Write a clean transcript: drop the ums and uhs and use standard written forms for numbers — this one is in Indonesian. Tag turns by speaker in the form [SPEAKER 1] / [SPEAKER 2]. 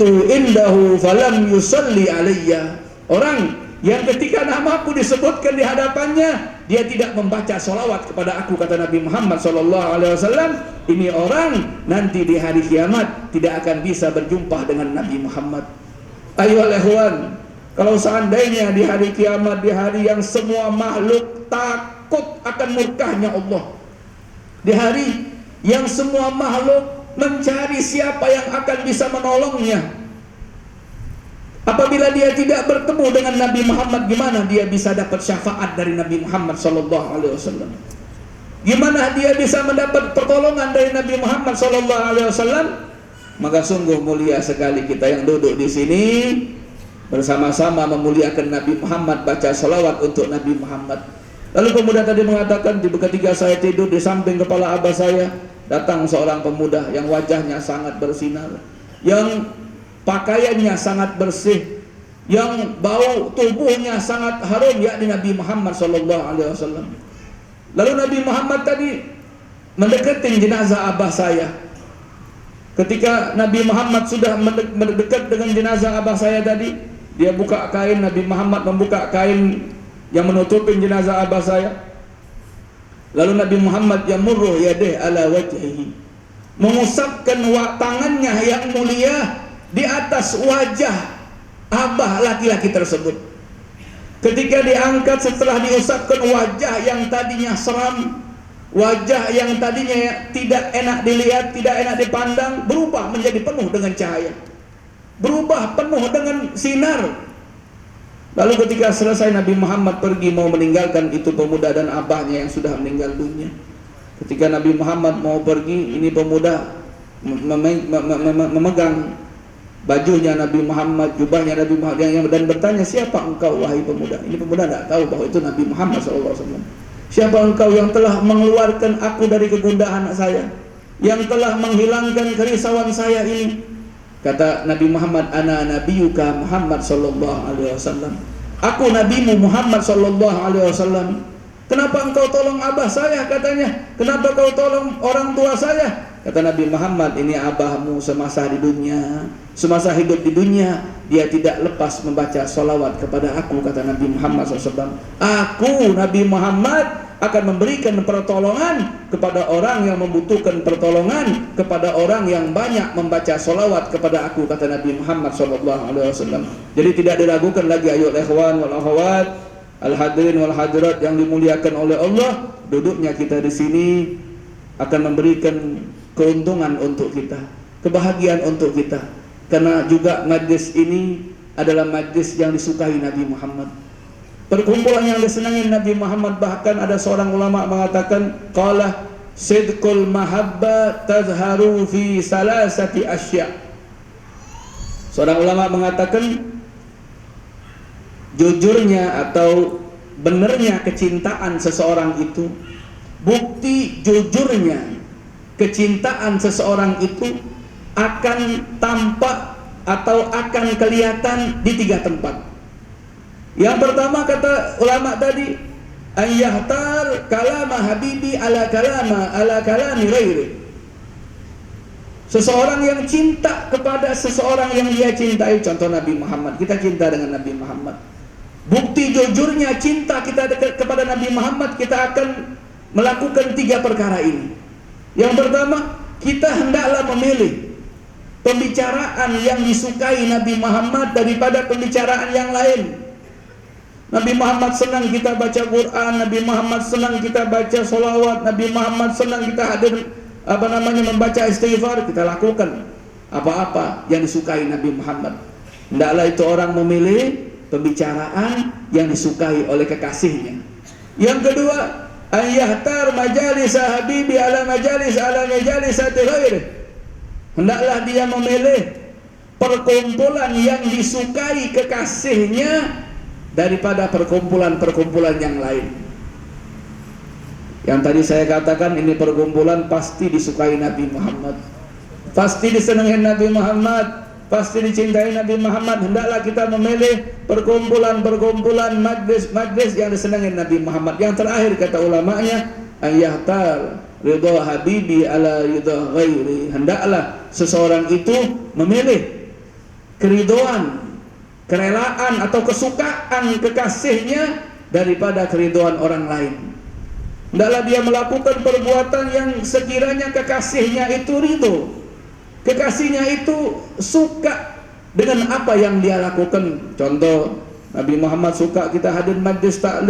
[SPEAKER 1] dzakartu indahu falam yusalli alayya. Orang yang ketika namaku disebutkan di hadapannya, dia tidak membaca salawat kepada aku, kata Nabi Muhammad SAW. Ini orang nanti di hari kiamat tidak akan bisa berjumpa dengan Nabi Muhammad. Ayolah ikhwan, kalau seandainya di hari kiamat, di hari yang semua makhluk takut akan murkahnya Allah, di hari yang semua makhluk mencari siapa yang akan bisa menolongnya, apabila dia tidak bertemu dengan Nabi Muhammad, gimana dia bisa dapat syafaat dari Nabi Muhammad SAW? Gimana dia bisa mendapat pertolongan dari Nabi Muhammad SAW? Maka sungguh mulia sekali kita yang duduk di sini bersama-sama memuliakan Nabi Muhammad, baca salawat untuk Nabi Muhammad. Lalu pemuda tadi mengatakan, ketika saya tidur di samping kepala abah saya, datang seorang pemuda yang wajahnya sangat bersinar, yang pakaiannya sangat bersih, yang bau tubuhnya sangat harum, yakni Nabi Muhammad SAW. Lalu Nabi Muhammad tadi mendekati jenazah abah saya. Ketika Nabi Muhammad sudah mendekat dengan jenazah abah saya tadi, dia buka kain, Nabi Muhammad membuka kain yang menutupi jenazah abah saya. Lalu Nabi Muhammad yamurru yadih ala wajhihi, mengusapkan tangannya yang mulia di atas wajah abah laki-laki tersebut. Ketika diangkat, setelah diusapkan, wajah yang tadinya seram, wajah yang tadinya tidak enak dilihat, tidak enak dipandang, berubah menjadi penuh dengan cahaya, berubah penuh dengan sinar. Lalu ketika selesai, Nabi Muhammad pergi mau meninggalkan itu pemuda dan abahnya yang sudah meninggal dunia. Ketika Nabi Muhammad mau pergi, ini pemuda memegang bajunya Nabi Muhammad, jubahnya Nabi Muhammad, dan bertanya, siapa engkau wahai pemuda? Ini pemuda tidak tahu bahwa itu Nabi Muhammad SAW. Siapa engkau yang telah mengeluarkan aku dari kegundahan saya, yang telah menghilangkan kerisauan saya ini? Kata Nabi Muhammad, ana nabiyuka Muhammad SAW. Aku nabimu Muhammad SAW. Kenapa engkau tolong abah saya? Katanya, kenapa kau tolong orang tua saya? Kata Nabi Muhammad, ini abahmu semasa di dunia, semasa hidup di dunia, dia tidak lepas membaca salawat kepada aku, kata Nabi Muhammad SAW. Aku Nabi Muhammad akan memberikan pertolongan kepada orang yang membutuhkan pertolongan, kepada orang yang banyak membaca salawat kepada aku, kata Nabi Muhammad SAW. Jadi tidak diragukan lagi, ayo ikhwan wal akhwat, al hadirin wal hadirat yang dimuliakan oleh Allah, duduknya kita di sini akan memberikan keuntungan untuk kita, kebahagiaan untuk kita, karena juga majlis ini adalah majlis yang disukai Nabi Muhammad, perkumpulan yang disenangi Nabi Muhammad. Bahkan ada seorang ulama mengatakan, qala sidqul mahabba tazharu fi salasati asya. Seorang ulama mengatakan, jujurnya atau benarnya kecintaan seseorang itu, bukti jujurnya kecintaan seseorang itu akan tampak atau akan kelihatan di 3 tempat. Yang pertama, kata ulama tadi, ayyahtar kalama habibi ala kalami ghairi. Seseorang yang cinta kepada seseorang yang dia cintai, contoh Nabi Muhammad, kita cinta dengan Nabi Muhammad. Bukti jujurnya cinta kita kepada Nabi Muhammad, kita akan melakukan 3 perkara ini. Yang pertama, kita hendaklah memilih pembicaraan yang disukai Nabi Muhammad daripada pembicaraan yang lain. Nabi Muhammad senang kita baca Quran, Nabi Muhammad senang kita baca salawat, Nabi Muhammad senang kita hadir membaca istighfar. Kita lakukan apa-apa yang disukai Nabi Muhammad. Hendaklah itu orang memilih pembicaraan yang disukai oleh kekasihnya. Yang kedua, ayyahtar majalis habibi ala majalis ghairi. Hendaklah dia memilih perkumpulan yang disukai kekasihnya daripada perkumpulan-perkumpulan yang lain. Yang tadi saya katakan, ini perkumpulan pasti disukai Nabi Muhammad, pasti disenangi Nabi Muhammad, pasti dicintai Nabi Muhammad. Hendaklah kita memilih perkumpulan-perkumpulan, majlis-majlis yang disenangi Nabi Muhammad. Yang terakhir, kata ulamanya, ayyahtar ridha habibi ala ridha ghairi. Hendaklah seseorang itu memilih keridoan, kerelaan atau kesukaan kekasihnya daripada keridoan orang lain. Hendaklah dia melakukan perbuatan yang sekiranya kekasihnya itu ridho, kekasihnya itu suka dengan apa yang dia lakukan. Contoh, Nabi Muhammad suka kita hadir majlis taklim,